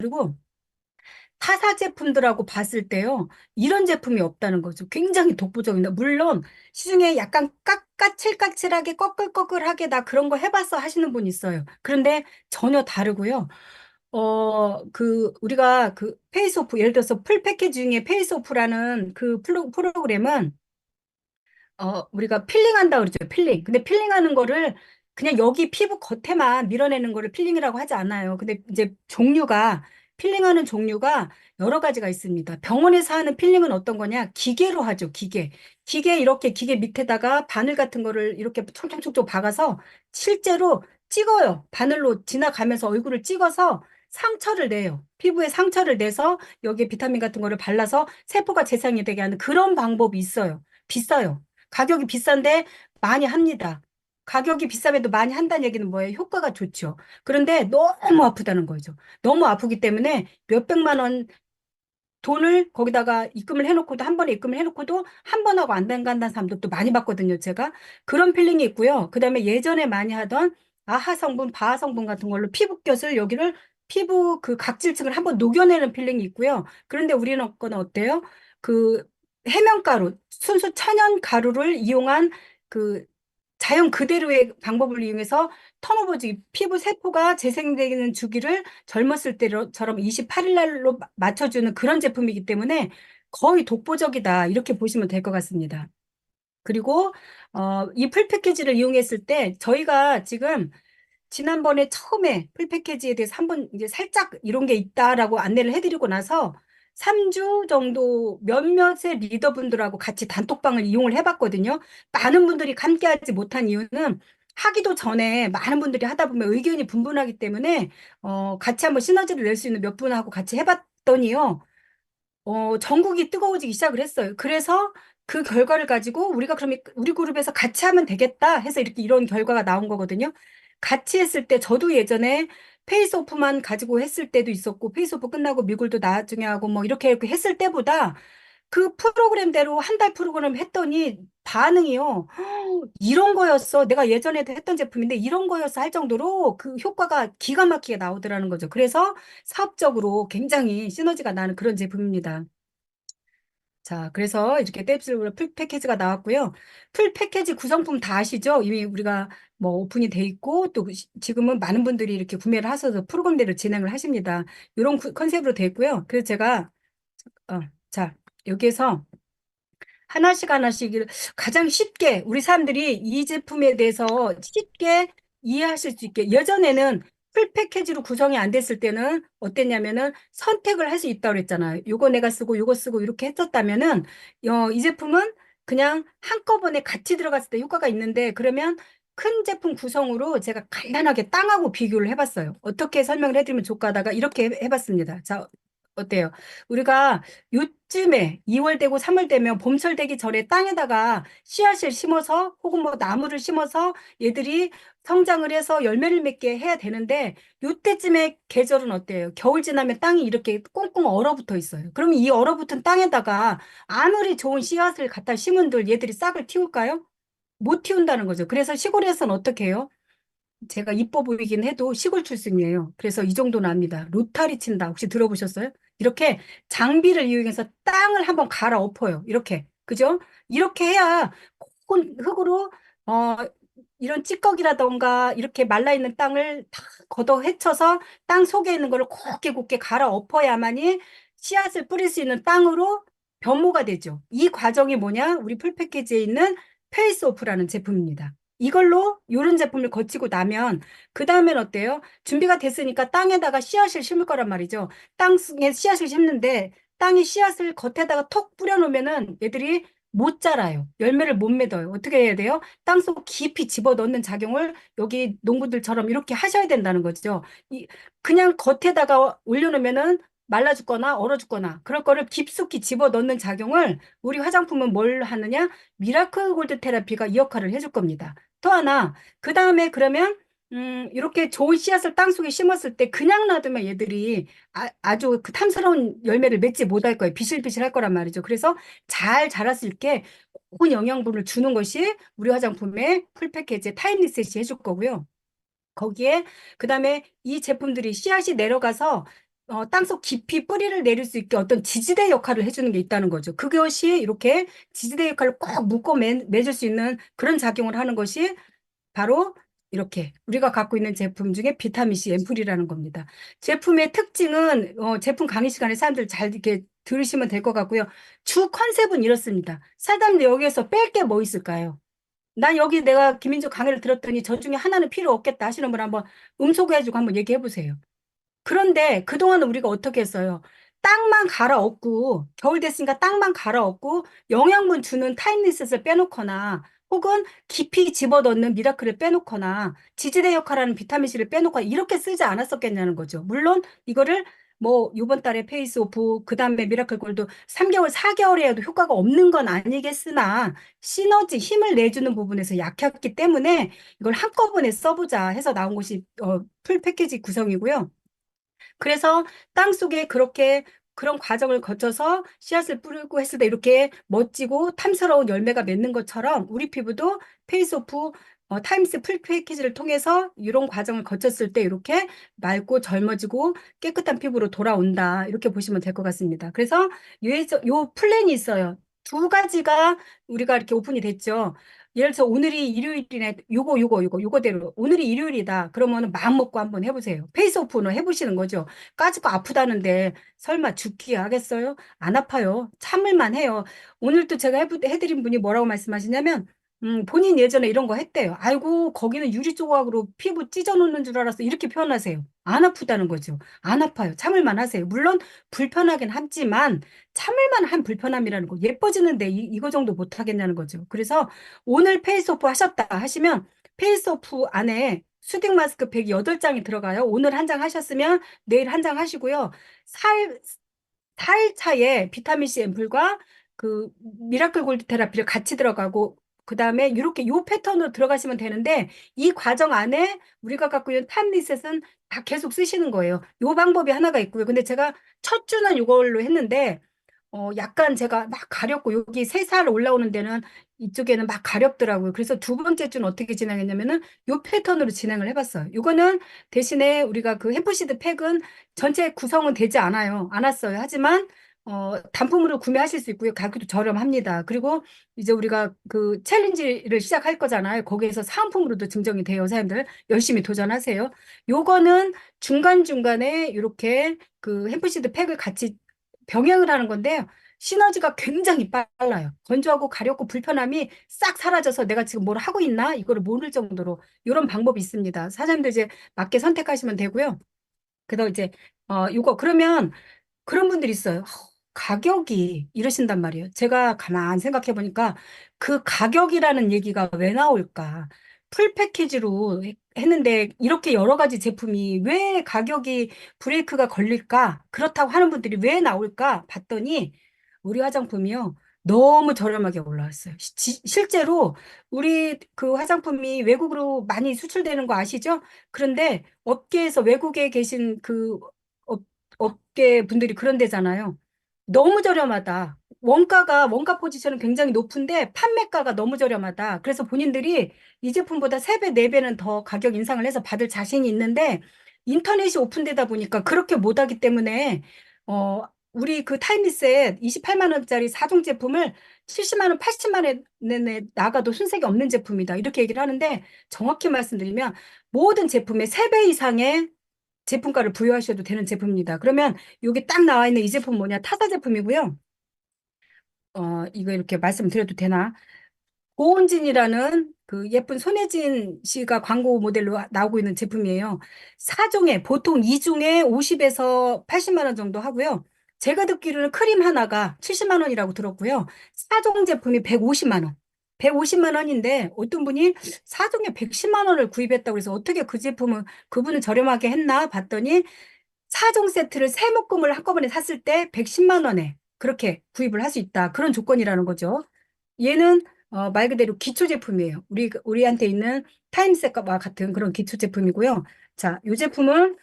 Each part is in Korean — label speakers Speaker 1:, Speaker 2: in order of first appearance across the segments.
Speaker 1: 그리고 타사 제품들하고 봤을 때요, 이런 제품이 없다는 거죠. 굉장히 독보적입니다. 물론 시중에 약간 까칠까칠하게 꺼끌꺼끌하게 나 그런 거 해봤어 하시는 분 있어요. 그런데 전혀 다르고요. 우리가 그 페이스오프, 예를 들어서 풀 패키지 중에 페이스오프라는 그 프로그램은 우리가 필링한다 그러죠. 필링. 근데 필링하는 거를 그냥 여기 피부 겉에만 밀어내는 거를 필링이라고 하지 않아요. 근데 이제 필링하는 종류가 여러 가지가 있습니다. 병원에서 하는 필링은 어떤 거냐? 기계로 하죠. 기계. 기계 밑에다가 바늘 같은 거를 이렇게 총총총총 박아서 실제로 찍어요. 바늘로 지나가면서 얼굴을 찍어서 상처를 내요. 피부에 상처를 내서 여기에 비타민 같은 거를 발라서 세포가 재생이 되게 하는 그런 방법이 있어요. 비싸요. 가격이 비싼데 많이 합니다. 가격이 비싸면도 많이 한다는 얘기는 뭐예요? 효과가 좋죠. 그런데 너무 아프다는 거죠. 너무 아프기 때문에 몇백만 원 돈을 거기다가 입금을 해놓고도 한 번에 입금을 해놓고도 한 번 하고 안 간다는 사람도 또 많이 봤거든요, 제가. 그런 필링이 있고요. 그다음에 예전에 많이 하던 아하 성분, 바하 성분 같은 걸로 피부결을 여기를 피부 그 각질층을 한번 녹여내는 필링이 있고요. 그런데 우리는 거는 어때요? 그 해면가루, 순수 천연 가루를 이용한 그 자연 그대로의 방법을 이용해서 턴오버지 피부 세포가 재생되는 주기를 젊었을 때처럼 28일 날로 맞춰주는 그런 제품이기 때문에 거의 독보적이다. 이렇게 보시면 될 것 같습니다. 그리고 이 풀 패키지를 이용했을 때 저희가 지금 지난번에 처음에 풀 패키지에 대해서 한번 이제 살짝 이런 게 있다라고 안내를 해드리고 나서 3주 정도 몇몇의 리더분들하고 같이 단톡방을 이용을 해봤거든요. 많은 분들이 함께하지 못한 이유는 하기도 전에 많은 분들이 하다 보면 의견이 분분하기 때문에 같이 한번 시너지를 낼 수 있는 몇 분하고 같이 해봤더니요. 전국이 뜨거워지기 시작을 했어요. 그래서 그 결과를 가지고 우리가 그러면 우리 그룹에서 같이 하면 되겠다 해서 이렇게 이런 결과가 나온 거거든요. 같이 했을 때 저도 예전에 페이스오프만 가지고 했을 때도 있었고 페이스오프 끝나고 미굴도 나중에 하고 뭐 이렇게 했을 때보다 그 프로그램대로 한 달 프로그램 했더니 반응이요. 이런 거였어. 내가 예전에도 했던 제품인데 이런 거였어 할 정도로 그 효과가 기가 막히게 나오더라는 거죠. 그래서 사업적으로 굉장히 시너지가 나는 그런 제품입니다. 자, 그래서 이렇게 뎁스로 풀 패키지가 나왔고요. 풀 패키지 구성품 다 아시죠? 이미 우리가 뭐 오픈이 돼 있고 또 지금은 많은 분들이 이렇게 구매를 하셔서 프로그램대로 진행을 하십니다. 이런 컨셉으로 돼 있고요. 그래서 제가 어, 자, 여기에서 하나씩 하나씩 가장 쉽게 우리 사람들이 이 제품에 대해서 쉽게 이해하실 수 있게 예전에는 풀 패키지로 구성이 안 됐을 때는 어땠냐면은 선택을 할 수 있다고 그랬잖아요. 요거 내가 쓰고 요거 쓰고 이렇게 했었다면은 이 제품은 그냥 한꺼번에 같이 들어갔을 때 효과가 있는데 그러면 큰 제품 구성으로 제가 간단하게 땅하고 비교를 해봤어요. 어떻게 설명을 해드리면 좋을까 하다가 이렇게 해봤습니다. 자, 어때요? 우리가 요즘에 2월 되고 3월 되면 봄철 되기 전에 땅에다가 씨앗을 심어서 혹은 뭐 나무를 심어서 얘들이 성장을 해서 열매를 맺게 해야 되는데 요때쯤에 계절은 어때요? 겨울 지나면 땅이 이렇게 꽁꽁 얼어붙어 있어요. 그러면 이 얼어붙은 땅에다가 아무리 좋은 씨앗을 갖다 심은들 얘들이 싹을 틔울까요? 못 틔운다는 거죠. 그래서 시골에서는 어떻게 해요? 제가 이뻐 보이긴 해도 시골 출신이에요. 그래서 이 정도는 압니다. 로타리 친다. 혹시 들어보셨어요? 이렇게 장비를 이용해서 땅을 한번 갈아 엎어요. 이렇게. 그죠? 이렇게 해야 콩 흙으로, 어, 이런 찌꺼기라던가 이렇게 말라있는 땅을 다 걷어 헤쳐서 땅 속에 있는 거를 곱게 곱게 갈아 엎어야만이 씨앗을 뿌릴 수 있는 땅으로 변모가 되죠. 이 과정이 뭐냐? 우리 풀패키지에 있는 페이스오프라는 제품입니다. 이걸로 이런 제품을 거치고 나면 그 다음엔 어때요? 준비가 됐으니까 땅에다가 씨앗을 심을 거란 말이죠. 땅에 씨앗을 심는데 땅에 씨앗을 겉에다가 톡 뿌려놓으면은 얘들이 못 자라요. 열매를 못 맺어요. 어떻게 해야 돼요? 땅속 깊이 집어넣는 작용을 여기 농부들처럼 이렇게 하셔야 된다는 거죠. 그냥 겉에다가 올려놓으면은 말라 죽거나 얼어 죽거나 그럴 거를 깊숙이 집어넣는 작용을 우리 화장품은 뭘 하느냐? 미라클 골드 테라피가 이 역할을 해줄 겁니다. 또 하나, 그 다음에 그러면, 이렇게 좋은 씨앗을 땅속에 심었을 때 그냥 놔두면 얘들이 아주 그 탐스러운 열매를 맺지 못할 거예요. 비실비실 할 거란 말이죠. 그래서 잘 자랄 수 있게 좋은 영양분을 주는 것이 우리 화장품의 풀패키지의 타임 리셋이 해줄 거고요. 거기에 그다음에 이 제품들이 씨앗이 내려가서 땅속 깊이 뿌리를 내릴 수 있게 어떤 지지대 역할을 해주는 게 있다는 거죠. 그것이 이렇게 지지대 역할을 꼭 묶어 맺을 수 있는 그런 작용을 하는 것이 바로 이렇게 우리가 갖고 있는 제품 중에 비타민C 앰플이라는 겁니다. 제품의 특징은 제품 강의 시간에 사람들 잘 이렇게 들으시면 될 것 같고요. 주 컨셉은 이렇습니다. 사장님 여기에서 뺄 게 뭐 있을까요? 난 여기 내가 김민주 강의를 들었더니 저 중에 하나는 필요 없겠다 하시는 분 한번 음소거해주고 한번 얘기해 보세요. 그런데 그동안은 우리가 어떻게 했어요? 땅만 갈아엎고, 겨울 됐으니까 땅만 갈아엎고, 영양분 주는 타임리셋을 빼놓거나, 혹은 깊이 집어넣는 미라클을 빼놓거나, 지지대 역할하는 비타민C를 빼놓거나, 이렇게 쓰지 않았었겠냐는 거죠. 물론, 이거를 뭐, 이번 달에 페이스오프, 그 다음에 미라클 골드 3개월, 4개월에 해도 효과가 없는 건 아니겠으나, 시너지, 힘을 내주는 부분에서 약했기 때문에, 이걸 한꺼번에 써보자 해서 나온 것이, 풀 패키지 구성이고요. 그래서 땅 속에 그렇게 그런 과정을 거쳐서 씨앗을 뿌리고 했을 때 이렇게 멋지고 탐스러운 열매가 맺는 것처럼 우리 피부도 페이스오프 타임스 풀 패키지를 통해서 이런 과정을 거쳤을 때 이렇게 맑고 젊어지고 깨끗한 피부로 돌아온다. 이렇게 보시면 될 것 같습니다. 그래서 요 플랜이 있어요. 두 가지가 우리가 이렇게 오픈이 됐죠. 예를 들어서 오늘이 일요일이네. 요거대로. 오늘이 일요일이다. 그러면 마음 먹고 한번 해보세요. 페이스오프는 해보시는 거죠. 까짓거 아프다는데 설마 죽기 하겠어요? 안 아파요. 참을만 해요. 오늘 또 제가 해드린 분이 뭐라고 말씀하시냐면, 본인 예전에 이런 거 했대요. 아이고, 거기는 유리 조각으로 피부 찢어놓는 줄 알았어. 이렇게 표현하세요. 안 아프다는 거죠. 안 아파요. 참을만 하세요. 물론 불편하긴 하지만 참을만 한 불편함이라는 거. 예뻐지는데 이거 정도 못 하겠냐는 거죠. 그래서 오늘 페이스오프 하셨다 하시면 페이스오프 안에 수딩 마스크 팩이 8장이 들어가요. 오늘 한 장 하셨으면 내일 한 장 하시고요. 4일 차에 비타민C 앰플과 그 미라클 골드 테라피를 같이 들어가고 그다음에 이렇게 요 패턴으로 들어가시면 되는데 이 과정 안에 우리가 갖고 있는 탑리셋은 다 계속 쓰시는 거예요. 요 방법이 하나가 있고요. 근데 제가 첫 주는 이걸로 했는데 약간 제가 막 가렵고 여기 3살 올라오는 데는 이쪽에는 막 가렵더라고요. 그래서 두 번째 주는 어떻게 진행했냐면은 요 패턴으로 진행을 해봤어요. 이거는 대신에 우리가 그 햄프시드 팩은 전체 구성은 되지 않아요. 않았어요. 하지만 단품으로 구매하실 수 있고요. 가격도 저렴합니다. 그리고 이제 우리가 그 챌린지를 시작할 거잖아요. 거기에서 사은품으로도 증정이 돼요. 사람들 열심히 도전하세요. 요거는 중간중간에 이렇게 그 햄프시드 팩을 같이 병행을 하는 건데요. 시너지가 굉장히 빨라요. 건조하고 가렵고 불편함이 싹 사라져서 내가 지금 뭘 하고 있나? 이거를 모를 정도로 이런 방법이 있습니다. 사장님들 이제 맞게 선택하시면 되고요. 그래서 이제 이거 그러면 그런 분들이 있어요. 가격이 이러신단 말이에요. 제가 가만 생각해 보니까 그 가격이라는 얘기가 왜 나올까? 풀 패키지로 했는데 이렇게 여러 가지 제품이 왜 가격이 브레이크가 걸릴까? 그렇다고 하는 분들이 왜 나올까? 봤더니 우리 화장품이요. 너무 저렴하게 올라왔어요. 실제로 우리 그 화장품이 외국으로 많이 수출되는 거 아시죠? 그런데 업계에서 외국에 계신 그 업계 분들이 그런 데잖아요. 너무 저렴하다. 원가 포지션은 굉장히 높은데 판매가가 너무 저렴하다. 그래서 본인들이 이 제품보다 3배, 4배는 더 가격 인상을 해서 받을 자신이 있는데 인터넷이 오픈되다 보니까 그렇게 못하기 때문에 우리 그 타임리셋 28만 원짜리 4종 제품을 70만 원, 80만 원에 나가도 손색이 없는 제품이다. 이렇게 얘기를 하는데 정확히 말씀드리면 모든 제품의 3배 이상의 제품가를 부여하셔도 되는 제품입니다. 그러면 여기 딱 나와 있는 이 제품 뭐냐? 타사 제품이고요. 이거 이렇게 말씀드려도 되나? 고은진이라는 그 예쁜 손예진 씨가 광고 모델로 나오고 있는 제품이에요. 4종에 보통 2종에 50에서 80만 원 정도 하고요. 제가 듣기로는 크림 하나가 70만 원이라고 들었고요. 4종 제품이 150만 원. 150만 원인데 어떤 분이 4종에 110만 원을 구입했다고 해서 어떻게 그 제품은 그분은 저렴하게 했나 봤더니 4종 세트를 세 묶음을 한꺼번에 샀을 때 110만 원에 그렇게 구입을 할 수 있다. 그런 조건이라는 거죠. 얘는 말 그대로 기초 제품이에요. 우리한테 있는 타임셋과 같은 그런 기초 제품이고요. 자, 이 제품은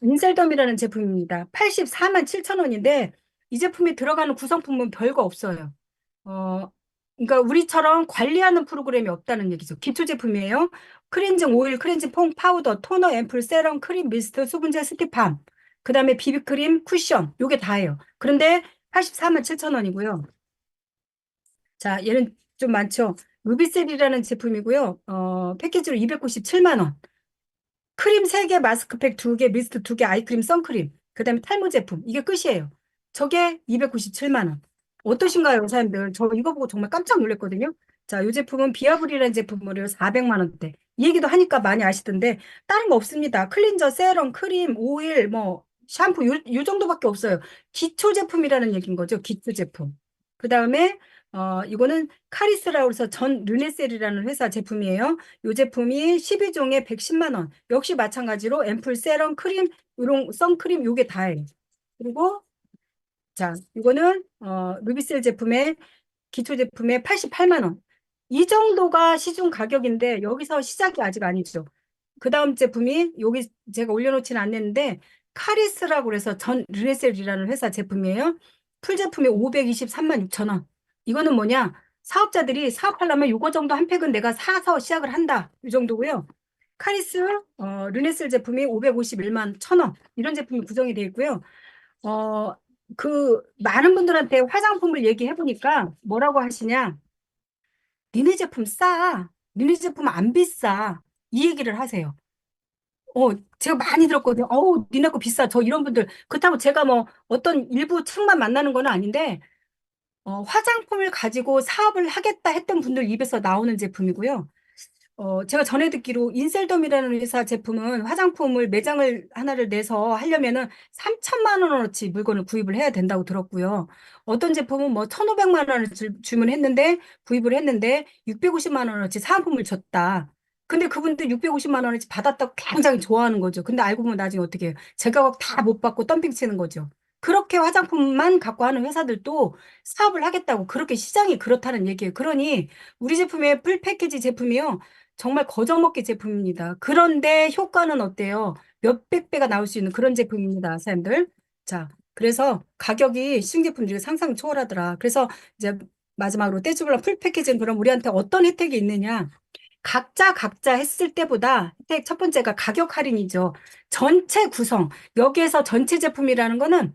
Speaker 1: 인셀덤이라는 제품입니다. 84만 7천 원인데 이 제품에 들어가는 구성품은 별거 없어요. 어, 그러니까 우리처럼 관리하는 프로그램이 없다는 얘기죠. 기초 제품이에요. 클렌징 오일, 클렌징 폼, 파우더, 토너, 앰플, 세럼, 크림, 미스트, 수분제, 스티팜. 그다음에 비비크림, 쿠션 요게 다예요. 그런데 84만 7천 원이고요. 자, 얘는 좀 많죠. 루비셀이라는 제품이고요. 패키지로 297만 원. 크림 3개, 마스크팩 2개, 미스트 2개, 아이크림, 선크림. 그다음에 탈모 제품. 이게 끝이에요. 저게 297만 원. 어떠신가요, 사람들? 저 이거 보고 정말 깜짝 놀랐거든요. 자, 이 제품은 비아브리라는 제품으로 400만 원대. 이 얘기도 하니까 많이 아시던데 다른 거 없습니다. 클렌저, 세럼, 크림, 오일, 뭐 샴푸 요 정도밖에 없어요. 기초 제품이라는 얘기인 거죠. 기초 제품. 그다음에 이거는 카리스라고 해서 전 르네셀이라는 회사 제품이에요. 이 제품이 12종에 110만 원. 역시 마찬가지로 앰플, 세럼, 크림, 이런 선크림 요게 다예요. 그리고 자, 이거는 루비셀 제품의 기초 제품에 88만 원. 이 정도가 시중 가격인데 여기서 시작이 아직 아니죠. 그 다음 제품이 여기 제가 올려놓지는 않는데 카리스라고 그래서 전 르네셀이라는 회사 제품이에요. 풀 제품이 523만 6천 원. 이거는 뭐냐? 사업자들이 사업하려면 이거 정도 한 팩은 내가 사서 시작을 한다. 이 정도고요. 카리스 르네셀 제품이 551만 1천 원. 이런 제품이 구성이 되어 있고요. 많은 분들한테 화장품을 얘기해 보니까 뭐라고 하시냐? 니네 제품 싸. 니네 제품 안 비싸. 이 얘기를 하세요. 어, 제가 많이 들었거든요. 어우, 니네 거 비싸. 저 이런 분들. 그렇다고 제가 뭐 어떤 일부 층만 만나는 건 아닌데, 화장품을 가지고 사업을 하겠다 했던 분들 입에서 나오는 제품이고요. 제가 전에 듣기로 인셀덤이라는 회사 제품은 화장품을 매장을 하나를 내서 하려면은 3천만 원어치 물건을 구입을 해야 된다고 들었고요. 어떤 제품은 뭐 1,500만 원을 주문했는데 구입을 했는데 650만 원어치 사은품을 줬다. 근데 그분들 650만 원어치 받았다고 굉장히 좋아하는 거죠. 근데 알고 보면 나중에 어떻게 해요? 제 가격 다 못 받고 덤핑 치는 거죠. 그렇게 화장품만 갖고 하는 회사들도 사업을 하겠다고 그렇게 시장이 그렇다는 얘기예요. 그러니 우리 제품의 풀 패키지 제품이요. 정말 거저먹기 제품입니다. 그런데 효과는 어때요? 몇백 배가 나올 수 있는 그런 제품입니다, 사람들. 자, 그래서 가격이 신제품들이 상상 초월하더라. 그래서 이제 마지막으로 떼주블랑 풀 패키지는 그럼 우리한테 어떤 혜택이 있느냐? 각자 했을 때보다 혜택 첫 번째가 가격 할인이죠. 전체 구성. 여기에서 전체 제품이라는 거는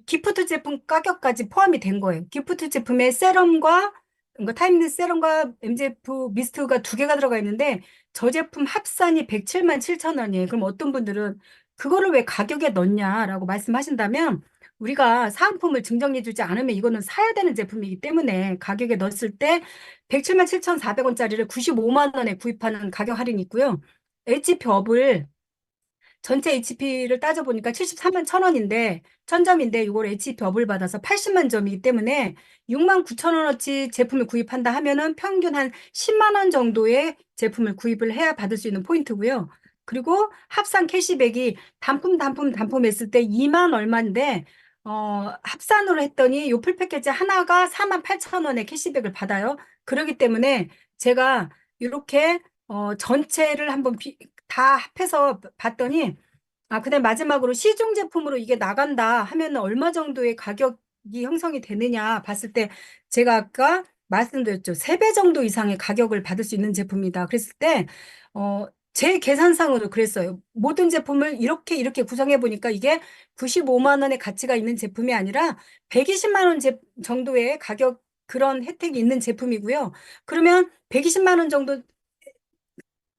Speaker 1: 기프트 제품 가격까지 포함이 된 거예요. 기프트 제품에 세럼과 그러니까 타임리스 세럼과 MGF 미스트가 2개가 들어가 있는데 저 제품 합산이 107만 7천 원이에요. 그럼 어떤 분들은 그거를 왜 가격에 넣냐라고 말씀하신다면 우리가 사은품을 증정해주지 않으면 이거는 사야 되는 제품이기 때문에 가격에 넣었을 때 107만 7,400원짜리를 95만 원에 구입하는 가격 할인이 있고요. HP 업을 전체 HP를 따져보니까 73만 1,000원인데, 1,000점인데 이걸 HP 업을 받아서 80만 점이기 때문에 6만 9천 원어치 제품을 구입한다 하면은 평균 한 10만 원 정도의 제품을 구입을 해야 받을 수 있는 포인트고요. 그리고 합산 캐시백이 단품 했을 때 2만 얼마인데, 합산으로 했더니 요 풀 패키지 하나가 4만 8천 원의 캐시백을 받아요. 그렇기 때문에 제가 이렇게 전체를 한번 다 합해서 봤더니 그다음 마지막으로 시중 제품으로 이게 나간다 하면 얼마 정도의 가격이 형성이 되느냐 봤을 때 제가 아까 말씀드렸죠. 3배 정도 이상의 가격을 받을 수 있는 제품이다. 그랬을 때, 제 계산상으로 그랬어요. 모든 제품을 이렇게 구성해 보니까 이게 95만 원의 가치가 있는 제품이 아니라 120만 원 정도의 가격 그런 혜택이 있는 제품이고요. 그러면 120만 원 정도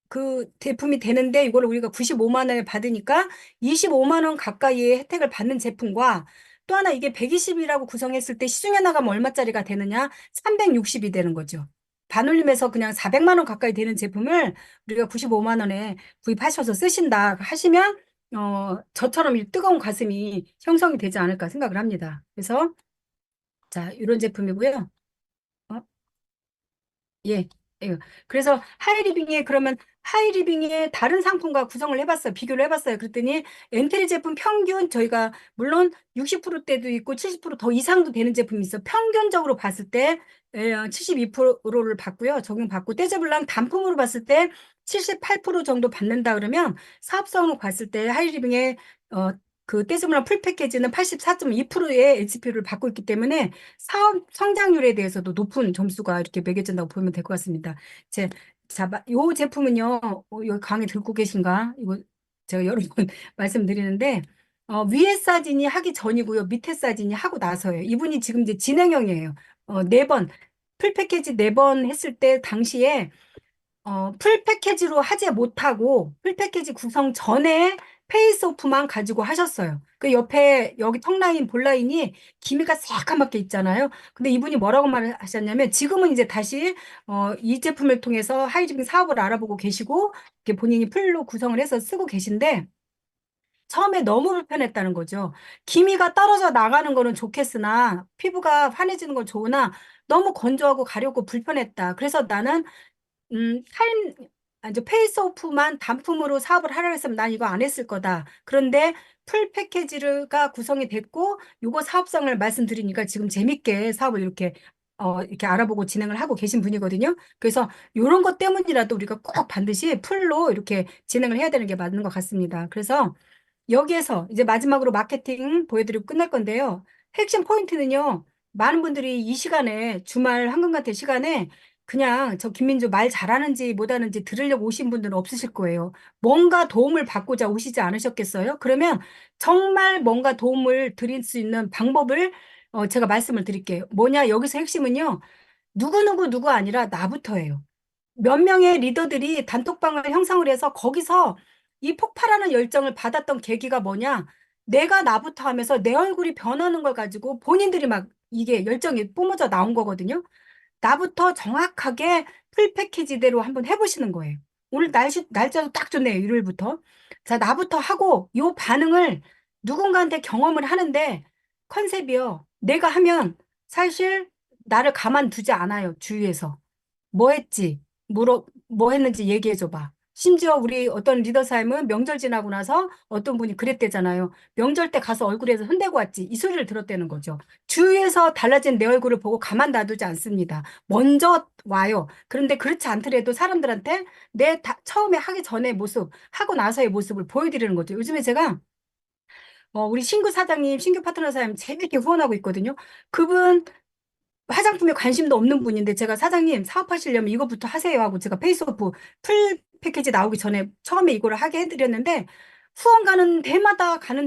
Speaker 1: 그 제품이 되는데 이걸 우리가 95만 원에 받으니까 25만 원 가까이의 혜택을 받는 제품과 또 하나 이게 120이라고 구성했을 때 시중에 나가면 얼마짜리가 되느냐? 360이 되는 거죠. 반올림해서 그냥 400만 원 가까이 되는 제품을 우리가 95만 원에 구입하셔서 쓰신다 하시면 저처럼 이 뜨거운 가슴이 형성이 되지 않을까 생각을 합니다. 그래서 자, 이런 제품이고요. 어? 예. 예. 그래서 하이리빙에 그러면 하이리빙의 다른 상품과 구성을 해봤어요. 비교를 해봤어요. 그랬더니 엔트리 제품 평균 저희가 물론 60%대도 있고 70%더 이상도 되는 제품이 있어. 평균적으로 봤을 때 72%를 받고요. 적용받고 떼제블랑 단품으로 봤을 때 78% 정도 받는다 그러면 사업성으로 봤을 때 하이리빙의 그 떼제블랑 풀 패키지는 84.2%의 HP를 받고 있기 때문에 사업 성장률에 대해서도 높은 점수가 이렇게 매겨진다고 보면 될 것 같습니다. 요 제품은요, 여기 강의 듣고 계신가? 이거 제가 여러 번 말씀드리는데, 위에 사진이 하기 전이고요. 밑에 사진이 하고 나서예요. 이분이 지금 이제 진행형이에요. 네 번, 풀 패키지 네 번 했을 때 당시에 풀 패키지로 하지 못하고 풀 패키지 구성 전에 페이스오프만 가지고 하셨어요. 그 옆에 여기 턱라인, 볼라인이 기미가 새까맣게 있잖아요. 근데 이분이 뭐라고 말하셨냐면 지금은 이제 다시 이 제품을 통해서 하이징 사업을 알아보고 계시고 이렇게 본인이 풀로 구성을 해서 쓰고 계신데 처음에 너무 불편했다는 거죠. 기미가 떨어져 나가는 거는 좋겠으나 피부가 환해지는 건 좋으나 너무 건조하고 가렵고 불편했다. 그래서 나는 타임, 이제 페이스오프만 단품으로 사업을 하라 했으면 난 이거 안 했을 거다. 그런데 풀 패키지가 구성이 됐고, 요거 사업성을 말씀드리니까 지금 재밌게 사업을 이렇게 알아보고 진행을 하고 계신 분이거든요. 그래서 요런 것 때문이라도 우리가 꼭 반드시 풀로 이렇게 진행을 해야 되는 게 맞는 것 같습니다. 그래서 여기에서 이제 마지막으로 마케팅 보여드리고 끝날 건데요. 핵심 포인트는요. 많은 분들이 이 시간에 주말 황금같은 시간에 그냥 저 김민주 말 잘하는지 못하는지 들으려고 오신 분들은 없으실 거예요. 뭔가 도움을 받고자 오시지 않으셨겠어요? 그러면 정말 뭔가 도움을 드릴 수 있는 방법을 제가 말씀을 드릴게요. 뭐냐? 여기서 핵심은요. 누구 아니라 나부터예요. 몇 명의 리더들이 단톡방을 형성을 해서 거기서 이 폭발하는 열정을 받았던 계기가 뭐냐? 내가 나부터 하면서 내 얼굴이 변하는 걸 가지고 본인들이 막 이게 열정이 뿜어져 나온 거거든요. 나부터 정확하게 풀 패키지대로 한번 해보시는 거예요. 오늘 날짜도 딱 좋네요. 일요일부터. 자, 나부터 하고 요 반응을 누군가한테 경험을 하는데 컨셉이요. 내가 하면 사실 나를 가만두지 않아요. 주위에서. 뭐 했지? 뭐 했는지 얘기해줘봐. 심지어 우리 어떤 리더 삶은 명절 지나고 나서 어떤 분이 그랬대잖아요. 명절 때 가서 얼굴에서 흔대고 왔지. 이 소리를 들었다는 거죠. 주위에서 달라진 내 얼굴을 보고 가만 놔두지 않습니다. 먼저 와요. 그런데 그렇지 않더라도 사람들한테 처음에 하기 전의 모습, 하고 나서의 모습을 보여드리는 거죠. 요즘에 제가 우리 신구 사장님, 신규 파트너 사장님 재밌게 후원하고 있거든요. 그분 화장품에 관심도 없는 분인데 제가 사장님 사업하시려면 이거부터 하세요 하고 제가 페이스오프 풀 패키지 나오기 전에 처음에 이거를 하게 해드렸는데 후원 가는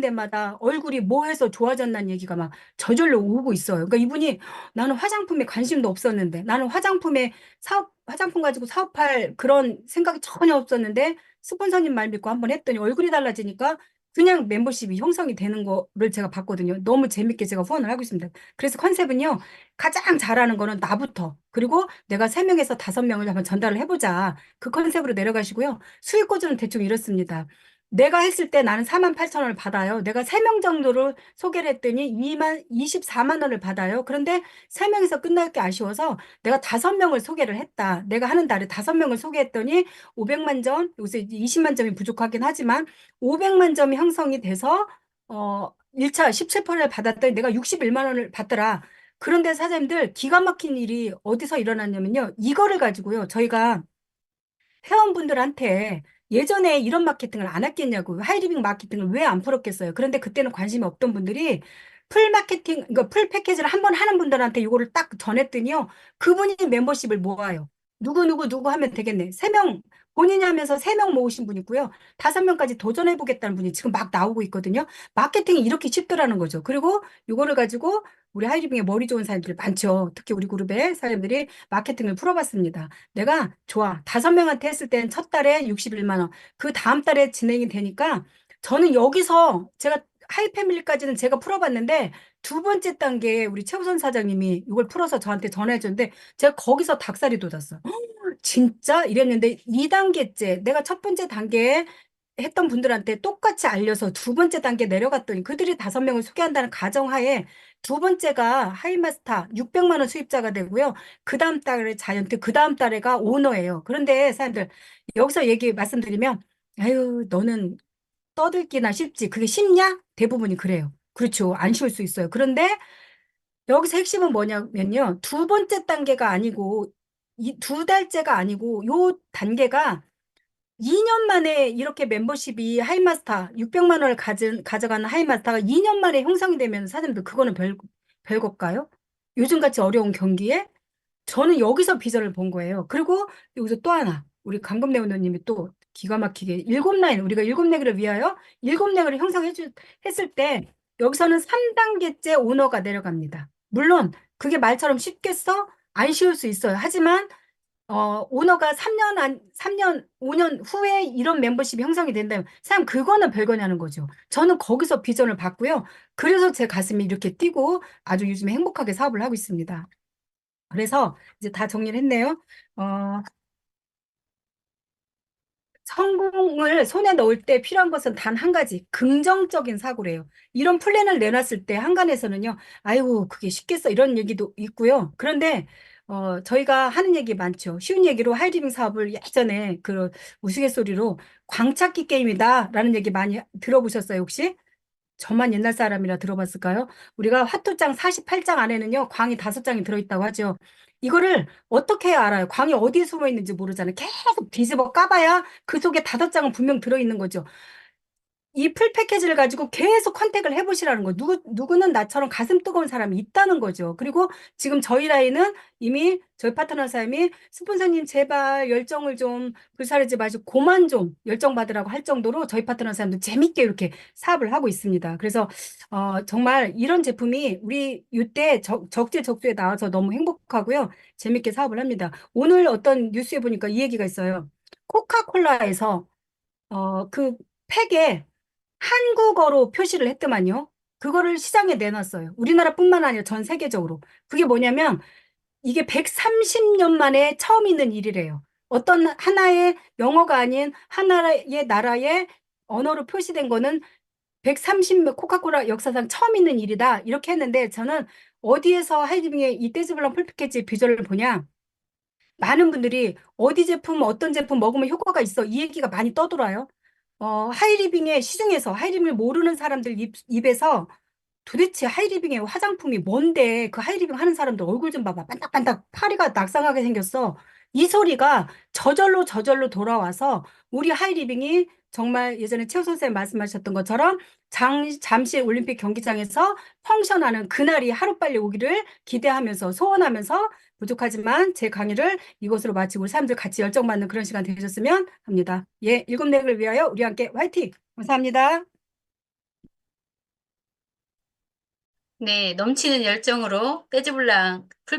Speaker 1: 데마다 얼굴이 뭐 해서 좋아졌다는 얘기가 막 저절로 오고 있어요. 그러니까 이분이 나는 화장품에 관심도 없었는데 나는 화장품 가지고 사업할 그런 생각이 전혀 없었는데 스폰서님 말 믿고 한번 했더니 얼굴이 달라지니까 그냥 멤버십이 형성이 되는 거를 제가 봤거든요. 너무 재밌게 제가 후원을 하고 있습니다. 그래서 컨셉은요. 가장 잘하는 거는 나부터. 그리고 내가 세명에서 다섯 명을 한번 전달을 해보자. 그 컨셉으로 내려가시고요. 수익 구조는 대충 이렇습니다. 내가 했을 때 나는 4만 8천 원을 받아요. 내가 세 명 정도를 소개를 했더니 24만 원을 받아요. 그런데 세명에서 끝날 게 아쉬워서 내가 다섯 명을 소개를 했다. 내가 하는 달에 다섯 명을 소개했더니 500만 점, 요새 20만 점이 부족하긴 하지만 500만 점이 형성이 돼서 1차 17%를 받았더니 내가 61만 원을 받더라. 그런데 사장님들 기가 막힌 일이 어디서 일어났냐면요. 이거를 가지고요. 저희가 회원분들한테 예전에 이런 마케팅을 안 했겠냐고. 하이리빙 마케팅을 왜 안 풀었겠어요. 그런데 그때는 관심이 없던 분들이 풀 마케팅, 그러니까 풀 패키지를 한번 하는 분들한테 이거를 딱 전했더니요. 그분이 멤버십을 모아요. 누구 하면 되겠네. 세 명, 본인이 하면서 세 명 모으신 분 있고요. 다섯 명까지 도전해보겠다는 분이 지금 막 나오고 있거든요. 마케팅이 이렇게 쉽더라는 거죠. 그리고 이거를 가지고 우리 하이리빙에 머리 좋은 사람들이 많죠. 특히 우리 그룹의 사람들이 마케팅을 풀어봤습니다. 내가 좋아. 다섯 명한테 했을 때는 첫 달에 61만 원. 그 다음 달에 진행이 되니까 저는 여기서 제가 하이패밀리까지는 제가 풀어봤는데 두 번째 단계에 우리 최우선 사장님이 이걸 풀어서 저한테 전화해줬는데 제가 거기서 닭살이 돋았어요. 진짜 이랬는데 2단계째 내가 첫 번째 단계에 했던 분들한테 똑같이 알려서 두 번째 단계 내려갔더니 그들이 다섯 명을 소개한다는 가정하에 두 번째가 하이마스터 600만 원 수입자가 되고요. 그 다음 달에 자이언트, 그 다음 달에가 오너예요. 그런데 사람들 여기서 얘기 말씀드리면 아유 너는 떠들기나 쉽지. 그게 쉽냐? 대부분이 그래요. 그렇죠. 안 쉬울 수 있어요. 그런데 여기서 핵심은 뭐냐면요. 두 번째 단계가 아니고 이 두 달째가 아니고 요 단계가 2년 만에 이렇게 멤버십이 하이마스터 600만 원을 가져가는 하이마스터가 2년 만에 형성이 되면 사장님들 그거는 별것까요? 요즘같이 어려운 경기에 저는 여기서 비전을 본 거예요. 그리고 여기서 또 하나 우리 강금래 의원님이 또 기가 막히게 일곱 라인, 우리가 일곱 레그를 위하여 일곱 레그를 했을 때 여기서는 3단계째 오너가 내려갑니다. 물론 그게 말처럼 쉽겠어? 안 쉬울 수 있어요. 하지만 오너가 3년, 5년 후에 이런 멤버십이 형성이 된다면, 참, 그거는 별거냐는 거죠. 저는 거기서 비전을 봤고요. 그래서 제 가슴이 이렇게 뛰고 아주 요즘에 행복하게 사업을 하고 있습니다. 그래서 이제 다 정리를 했네요. 어, 성공을 손에 넣을 때 필요한 것은 단 한 가지, 긍정적인 사고래요. 이런 플랜을 내놨을 때 한간에서는요, 아이고, 그게 쉽겠어. 이런 얘기도 있고요. 그런데, 저희가 하는 얘기 많죠. 쉬운 얘기로 하이리빙 사업을 예전에 그 우스갯소리로 광찾기 게임이다. 라는 얘기 많이 들어보셨어요, 혹시? 저만 옛날 사람이라 들어봤을까요? 우리가 화투장 48장 안에는요, 광이 5장이 들어있다고 하죠. 이거를 어떻게 해야 알아요? 광이 어디에 숨어 있는지 모르잖아요. 계속 뒤집어 까봐야 그 속에 5장은 분명 들어있는 거죠. 이 풀 패키지를 가지고 계속 컨택을 해보시라는 거. 누구는 나처럼 가슴 뜨거운 사람이 있다는 거죠. 그리고 지금 저희 라인은 이미 저희 파트너 사람이 스폰서님 제발 열정을 좀 불사르지 마시고 고만 좀 열정 받으라고 할 정도로 저희 파트너 사람도 재밌게 이렇게 사업을 하고 있습니다. 그래서 정말 이런 제품이 우리 이때 적재적소에 나와서 너무 행복하고요. 재밌게 사업을 합니다. 오늘 어떤 뉴스에 보니까 이 얘기가 있어요. 코카콜라에서 그 팩에 한국어로 표시를 했더만요. 그거를 시장에 내놨어요. 우리나라뿐만 아니라 전 세계적으로. 그게 뭐냐면 이게 130년 만에 처음 있는 일이래요. 어떤 하나의 영어가 아닌 하나의 나라의 언어로 표시된 거는 130 코카콜라 역사상 처음 있는 일이다. 이렇게 했는데 저는 어디에서 하이디빙의 이 떼즈블랑 풀피켓의 비전을 보냐? 많은 분들이 어디 제품, 어떤 제품 먹으면 효과가 있어. 이 얘기가 많이 떠돌아요. 하이리빙의 시중에서 하이리빙을 모르는 사람들 입에서 도대체 하이리빙의 화장품이 뭔데 그 하이리빙 하는 사람들 얼굴 좀 봐봐. 반딱반딱 파리가 낙상하게 생겼어. 이 소리가 저절로 저절로 돌아와서 우리 하이리빙이 정말 예전에 최우 선생님 말씀하셨던 것처럼 잠실 올림픽 경기장에서 펑션하는 그날이 하루빨리 오기를 기대하면서 소원하면서 부족하지만 제 강의를 이것으로 마치고 우리 사람들 같이 열정받는 그런 시간 되셨으면 합니다. 예, 일곱 넥을 위하여 우리 함께 화이팅! 감사합니다.
Speaker 2: 네, 넘치는 열정으로 떼즈블랑